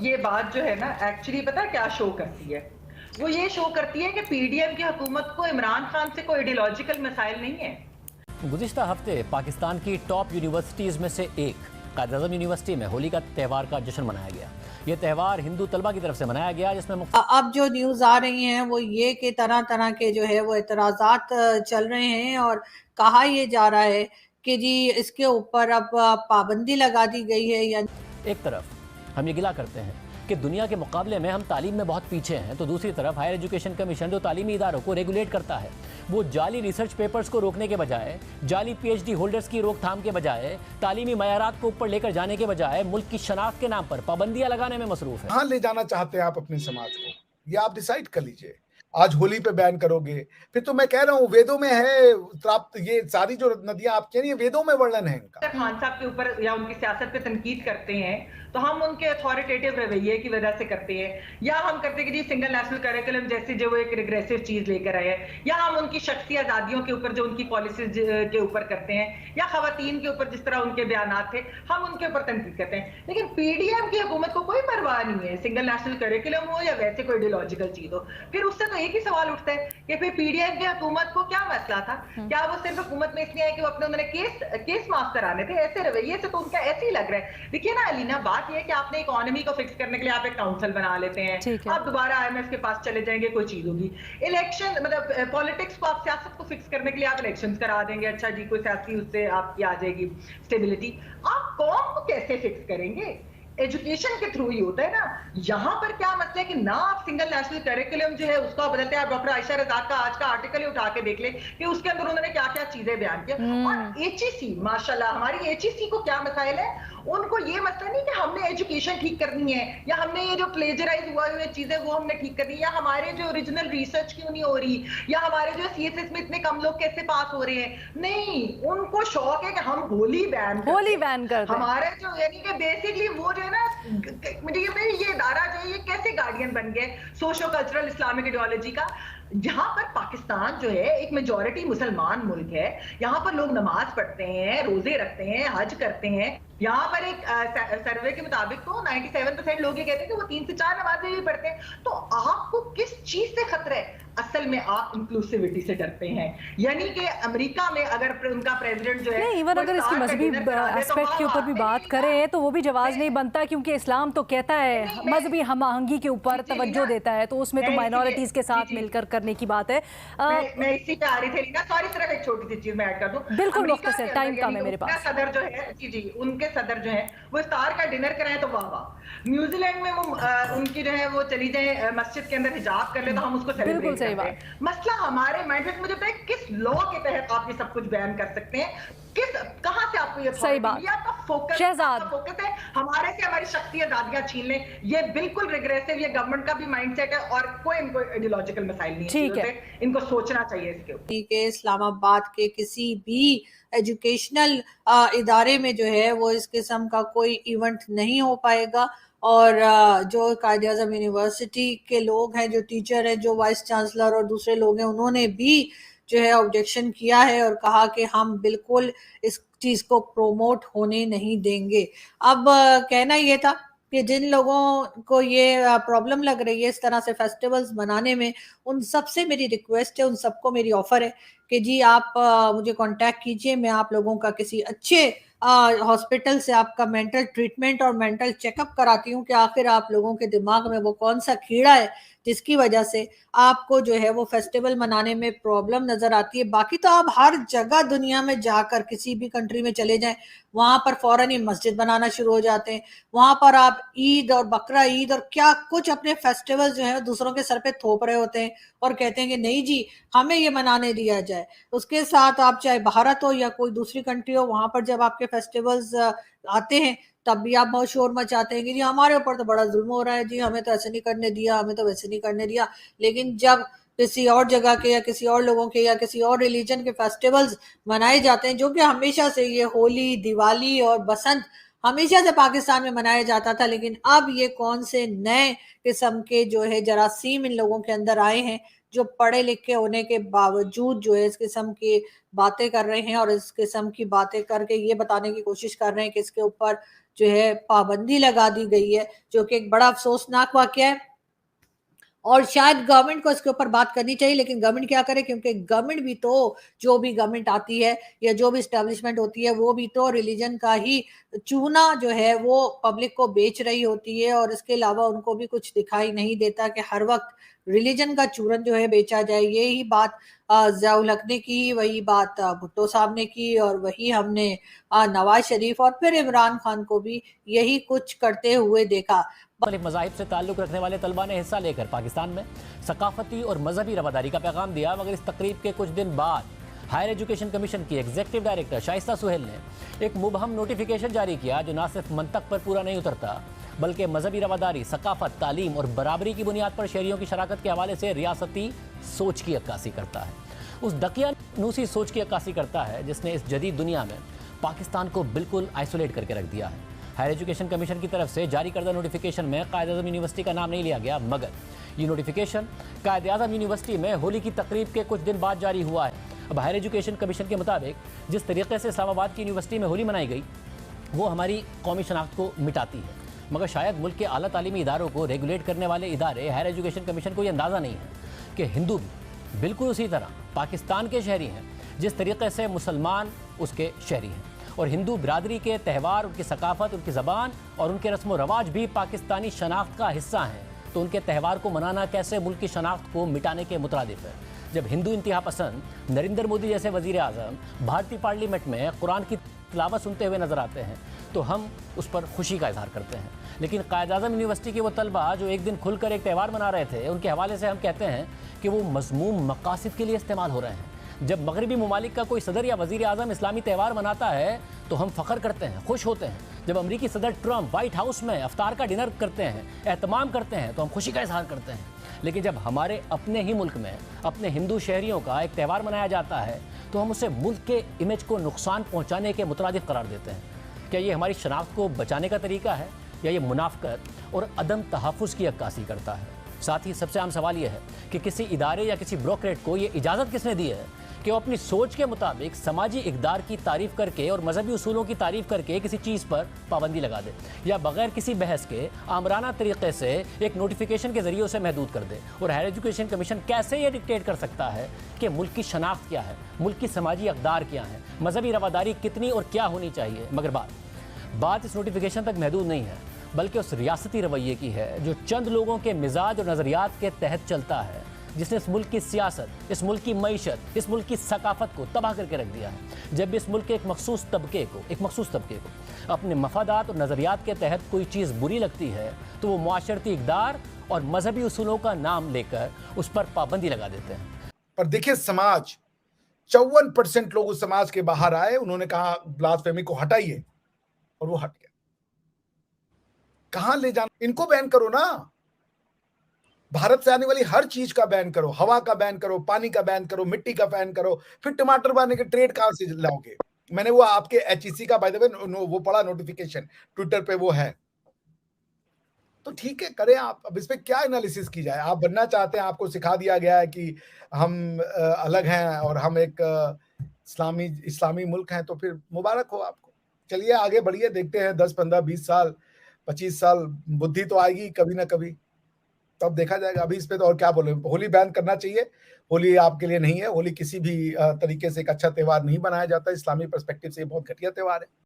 ये बात जो है ना एक्चुअली पता है क्या शो करती है? वो ये शो करती है कि पीडीएम की हुकूमत को इमरान खान से कोई आइडियोलॉजिकल मसाइल नहीं है। गुज़िश्ता हफ्ते पाकिस्तान की टॉप यूनिवर्सिटीज़ में से एक कायद-ए-आज़म यूनिवर्सिटी में होली का त्यौहार का जश्न मनाया गया। ये त्यौहार हिंदू तलबा की तरफ से मनाया गया, जिसमें अब जो न्यूज़ आ रही हैं वो ये कि तरह तरह के जो है वो एतराज़ात चल रहे हैं और कहा ये जा रहा है कि जी इसके ऊपर अब पाबंदी लगा दी गई है। या एक तरफ हम ये गिला करते हैं कि दुनिया के मुकाबले में हम तालीम में बहुत पीछे हैं, तो दूसरी तरफ हायर एजुकेशन कमीशन जो तालीमी इदारों को रेगुलेट करता है, वो जाली रिसर्च पेपर्स को रोकने के बजाय, जाली पीएचडी होल्डर्स की रोकथाम के बजाय, तालीमी मयारात को ऊपर लेकर जाने के बजाय मुल्क की शनाख्त के नाम पर पाबंदियां लगाने में मसरूफ है। कहाँ ले जाना चाहते हैं आप अपने समाज को, ये आप डिसाइड कर लीजिए। आज होली पे बैन करोगे, फिर तो मैं कह रहा हूँ वेदों में है प्राप्त, ये सारी जो नदियां आप कह रही हैं वेदों में वर्णन है इनका। खान साहब के ऊपर या उनकी सियासत पे तनकीद करते हैं तो हम उनके अथॉरिटेटिव रवैये की वजह से करते हैं, या हम करते हैं कि जी सिंगल नेशनल करिकुलम जैसे जो वो एक रिग्रेसिव चीज लेकर आए हैं, या हम उनकी शख्सी आजादियों के ऊपर जो उनकी पॉलिसीज के ऊपर करते हैं, या खवातीन के ऊपर जिस तरह उनके बयानात थे हम उनके ऊपर तनकीद करते हैं। लेकिन पीडीएम की हुकूमत को कोई परवाह नहीं है, सिंगल नेशनल करिकुलम हो या वैसे कोई आइडियोलॉजिकल चीज हो। फिर उससे तो एक ही सवाल उठता है कि फिर पीडीएम की हुकूमत को क्या मसला था? क्या वो सिर्फ हुकूमत में इसलिए है कि वो अपने उन्होंने केस माफ कराने थे? ऐसे रवैये से तो उनका ऐसे ही लग रहा है। देखिए ना अलीना, बात ये है कि आपने इकोनॉमी को फिक्स करने के लिए आप एक काउंसिल बना लेते हैं, आप दोबारा आईएमएफ के पास चले जाएंगे, कोई चीज होगी। इलेक्शन मतलब पॉलिटिक्स को आप सियासत को फिक्स करने के लिए आप इलेक्शंस करा देंगे, अच्छा जी कोई सियासी उससे आपकी आ जाएगी स्टेबिलिटी। आप कौम को कैसे फिक्स करेंगे? एजुकेशन के थ्रू ही होता है ना। यहाँ पर क्या मसला है कि ना आप सिंगल नेशनल करिकुलम जो है उसको बदलते हैं। आप डॉक्टर आयशा रज़ाक का आज का आर्टिकल ही उठा के देख ले कि उसके अंदर उन्होंने क्या क्या चीजें बयान की। और एचईसी माशाल्लाह, हमारी एचईसी को क्या मसाइल है? उनको ये मसला नहीं कि हमने एजुकेशन ठीक करनी है या हमने ये जो प्लेजराइज हुआ हुए चीजें वो हमने ठीक करनी है, या हमारे जो ओरिजिनल रिसर्च क्यों नहीं हो रही, या हमारे जो सीएसएस में इतने कम लोग कैसे पास हो रहे हैं। नहीं, उनको शौक है कि हम होली बैन कर हमारे जो यानी कि बेसिकली वो जो है ना, ये इदारा जो है ये कैसे गार्डियन बन गए सोशो कल्चरल इस्लामिक आइडियोलॉजी का। जहां पर पाकिस्तान जो है एक मेजॉरिटी मुसलमान मुल्क है, यहाँ पर लोग नमाज पढ़ते हैं, रोजे रखते हैं, हज करते हैं। यहाँ पर एक सर्वे के मुताबिक तो 97% लोग ये कहते हैं कि वो 3 से 4 नमाजें भी पढ़ते हैं। तो आपको किस चीज से खतरा है? असल में आप इंक्लूसिविटी से डरते हैं। यानी कि अमेरिका में अगर उनका प्रेसिडेंट जो है नहीं, इवन अगर इसकी मजहबी एस्पेक्ट के ऊपर भी बात करें तो वो भी जवाज नहीं बनता, क्योंकि इस्लाम तो कहता है मजहबी हमआहंगी के ऊपर तवज्जो देता है, तो उसमें तो माइनॉरिटीज के साथ मिलकर करने की बात है। मैं इसी पे आ रही थी लीना, सॉरी सिर्फ एक छोटी सी चीज मैं ऐड कर दूं। बिल्कुल मुख्तसर, टाइम कम है मेरे पास। सदर जो है जी उनके सदर जो है वो इफ्तार का डिनर कराएं तो वाह वाह। न्यूजीलैंड में वो उनकी जो है वो चली जाए मस्जिद के अंदर हिजाब कर ले तो हम उसको सेलिब्रेट करते हैं। मसला हमारे माइंड में, मुझे पता है किस लॉ के तहत आप ये सब कुछ बयान कर सकते हैं, कहां से आपको ये सही बात। ये आपका फोकस है हमारे से हमारी शख्सी आजादियां छीन ले। ये बिल्कुल रिग्रेसिव, ये गवर्नमेंट का भी माइंडसेट है और कोई इनको आइडियोलॉजिकल मसाइल नहीं है। ठीक है, इनको सोचना चाहिए इसके ऊपर। के इस्लामाबाद के किसी भी एजुकेशनल इदारे में जो है वो इस किस्म का कोई इवेंट नहीं हो पाएगा। और जो कायद-ए-आज़म यूनिवर्सिटी के लोग हैं, जो टीचर हैं, जो वाइस चांसलर और दूसरे लोग हैं, उन्होंने भी जो है ऑब्जेक्शन किया है और कहा कि हम बिल्कुल इस चीज को प्रोमोट होने नहीं देंगे। अब कहना ये था कि जिन लोगों को ये प्रॉब्लम लग रही है इस तरह से फेस्टिवल्स मनाने में, उन सबसे मेरी रिक्वेस्ट है, उन सबको मेरी ऑफर है कि जी आप मुझे कांटेक्ट कीजिए, मैं आप लोगों का किसी अच्छे हॉस्पिटल से आपका मेंटल ट्रीटमेंट और मेंटल चेकअप कराती हूँ कि आखिर आप लोगों के दिमाग में वो कौन सा कीड़ा है जिसकी वजह से आपको जो है वो फेस्टिवल मनाने में प्रॉब्लम नजर आती है। बाकी तो आप हर जगह दुनिया में जाकर किसी भी कंट्री में चले जाएं, वहां पर फौरन ही मस्जिद बनाना शुरू हो जाते हैं। वहां पर आप ईद और बकरा ईद और क्या कुछ अपने फेस्टिवल जो है दूसरों के सर पे थोप रहे होते हैं और कहते हैं कि नहीं जी हमें ये मनाने दिया जाए। उसके साथ आप चाहे भारत हो या कोई दूसरी कंट्री हो, वहां पर जब आपके फेस्टिवल्स आते हैं तब भी आप बहुत शोर मचाते हैं कि जी हमारे ऊपर तो बड़ा जुल्म हो रहा है, जी हमें तो ऐसे नहीं करने दिया, हमें तो वैसे नहीं करने दिया। लेकिन जब किसी और जगह के या किसी और लोगों के या किसी और रिलीजन के फेस्टिवल्स मनाए जाते हैं, जो कि हमेशा से ये होली, दिवाली और बसंत हमेशा से पाकिस्तान में मनाया जाता था, लेकिन अब ये कौन से नए किस्म के जो है जरासीम इन लोगों के अंदर आए हैं जो पढ़े लिखे होने के बावजूद जो है इस किस्म की बातें कर रहे हैं और इस किस्म की बातें करके ये बताने की कोशिश कर रहे हैं कि इसके ऊपर जो है पाबंदी लगा दी गई है, जो कि एक बड़ा अफसोसनाक वाकया है। और शायद गवर्नमेंट को इसके ऊपर बात करनी चाहिए, लेकिन गवर्नमेंट क्या करे, क्योंकि गवर्नमेंट भी तो, जो भी गवर्नमेंट आती है या जो भी एस्टेब्लिशमेंट होती है, वो भी तो रिलीजन का ही चूना जो है वो पब्लिक को बेच रही होती है, और इसके अलावा उनको भी कुछ दिखाई नहीं देता कि हर वक्त रिलीजन का चूरन जो है बेचा जाए। यही बात ज़ियाउल हक ने की, वही बात भुट्टो साहब ने की, और वही हमने नवाज शरीफ और फिर इमरान खान को भी यही कुछ करते हुए देखा। मुख्तलिफ मज़ाहिब से ताल्लुक़ रखने वाले तलबा ने हिस्सा लेकर पाकिस्तान में सकाफती और मजहबी रवादारी का पैगाम दिया, मगर इस तकरीब के कुछ दिन बाद हायर एजुकेशन कमीशन की एग्जीक्यूटिव डायरेक्टर शाइस्ता सुहेल ने एक मुबहम नोटिफिकेशन जारी किया, जो न सिर्फ मंतक पर पूरा नहीं उतरता बल्कि मजहबी रवादारी, सकाफत, तालीम और बराबरी की बुनियाद पर शहरियों की शराकत के हवाले से रियासती सोच की अक्कासी करता है। उस दकियानूसी सोच की अक्कासी करता है जिसने इस जदीद दुनिया में पाकिस्तान को बिल्कुल आइसोलेट करके रख दिया है। हायर एजुकेशन कमीशन की तरफ से जारी करदा नोटिफिकेशन में कायद-ए-आज़म यूनिवर्सिटी का नाम नहीं लिया गया, मगर ये नोटिफिकेशन कायद-ए-आज़म यूनिवर्सिटी में होली की तकरीब के कुछ दिन बाद जारी हुआ है। अब हायर एजुकेशन कमीशन के मुताबिक जिस तरीके से इस्लामाबाद की यूनिवर्सिटी में होली मनाई गई वो हमारी कौमी शनाख्त को मिटाती है, मगर शायद मुल्क के आला तालीमी इदारों को रेगुलेट करने वाले इदारे हायर एजुकेशन कमीशन को ये अंदाज़ा नहीं है कि हिंदू भी बिल्कुल उसी तरह पाकिस्तान के शहरी हैं जिस तरीके से मुसलमान उसके शहरी हैं, और हिंदू बिरादरी के त्यौहार, उनकी सकाफत, उनकी ज़बान और उनके रस्म व रवाज भी पाकिस्तानी शनाख्त का हिस्सा हैं। तो उनके त्यौहार को मनाना कैसे मुल्क की शनाख्त को मिटाने के मुतरादिफ है। जब हिंदू इंतहा पसंद नरेंद्र मोदी जैसे वज़ीर आज़म भारतीय पार्लियामेंट में कुरान की तिलावत सुनते हुए नज़र आते हैं तो हम उस पर खुशी का इजहार करते हैं, लेकिन कायद-ए-आज़म यूनिवर्सिटी के वो तलबा जो एक दिन खुलकर एक त्यौहार मना रहे थे, उनके हवाले से हम कहते हैं कि वो मज़मूम मकासिद के लिए इस्तेमाल हो रहे हैं। जब मगरबी ममालिक का कोई सदर या वज़ीर आज़म इस्लामी त्यौहार मनाता है तो हम फ़ख्र करते हैं, खुश होते हैं। जब अमरीकी सदर ट्रंप वाइट हाउस में अफ्तार का डिनर करते हैं, एहतमाम करते हैं, तो हम खुशी का इजहार करते हैं। लेकिन जब हमारे अपने ही मुल्क में अपने हिंदू शहरियों का एक त्यौहार मनाया जाता है तो हम उसे मुल्क के इमेज को नुकसान पहुँचाने के मुतरादिफ करार देते हैं। क्या ये हमारी शनाख्त को बचाने का तरीका है या ये मुनाफ़क़त और अदम तहफ़्फ़ुज़ की अक्कासी करता है? साथ ही सबसे आम सवाल यह है कि किसी इदारे या किसी ब्यूरोक्रेट को ये इजाज़त किसने दी है कि वो अपनी सोच के मुताबिक समाजी इक़दार की तारीफ़ करके और मजहबी उसूलों की तारीफ़ करके किसी चीज़ पर पाबंदी लगा दे, या बगैर किसी बहस के आमराना तरीक़े से एक नोटिफिकेशन के ज़रिए उसे महदूद कर दे। और हायर एजुकेशन कमीशन कैसे ये डिक्टेट कर सकता है कि मुल्क की शनाख्त क्या है, मुल्क की समाजी इक़दार क्या है, मजहबी रवादारी कितनी और क्या होनी चाहिए। मगर बात इस नोटिफिकेशन तक महदूद नहीं है, बल्कि उस रियासती रवैये की है जो चंद लोगों के मिजाज और नज़रियात के तहत चलता है, जिसने इस मुल्क की सियासत, इस मुल्क की मईशत, इस मुल्क की सकाफत को तबाह करके रख दिया है। जब भी इस मुल्क के एक मखसूस तबके को अपने मफादात और नज़रियात के तहत कोई चीज़ बुरी लगती है तो वो मुआशरती इक़दार और मजहबी उसूलों का नाम लेकर उस पर पाबंदी लगा देते हैं। पर देखिए, समाज 54% लोग उस समाज के बाहर आए, उन्होंने कहा ब्लास्फेमी को हटाइए, और वो हट गया। कहां ले जाना? इनको बैन करो ना, भारत से आने वाली हर चीज का बैन करो, हवा का बैन करो, पानी का बैन करो, मिट्टी का बैन करो, फिर टमाटर बनाने के ट्रेड कहां से लाओगे? मैंने वो आपके एचईसी का बाय द वे वो पढ़ा नोटिफिकेशन, ट्विटर पे वो है। तो ठीक है, करें आप। अब इस पे क्या एनालिसिस की जाए? आप बनना चाहते हैं, आपको सिखा दिया गया है कि हम अलग हैं और हम एक इस्लामी मुल्क हैं, तो फिर मुबारक हो आपको। चलिए आगे बढ़िए, देखते हैं 10, 15, 20 साल, 25 साल बुद्धि तो आएगी कभी ना कभी, तब देखा जाएगा। अभी इस पे तो और क्या बोले, होली बैन करना चाहिए। होली आपके लिए नहीं है, होली किसी भी तरीके से एक अच्छा त्यौहार नहीं बनाया जाता। इस्लामी पर्सपेक्टिव से ये बहुत घटिया त्यौहार है।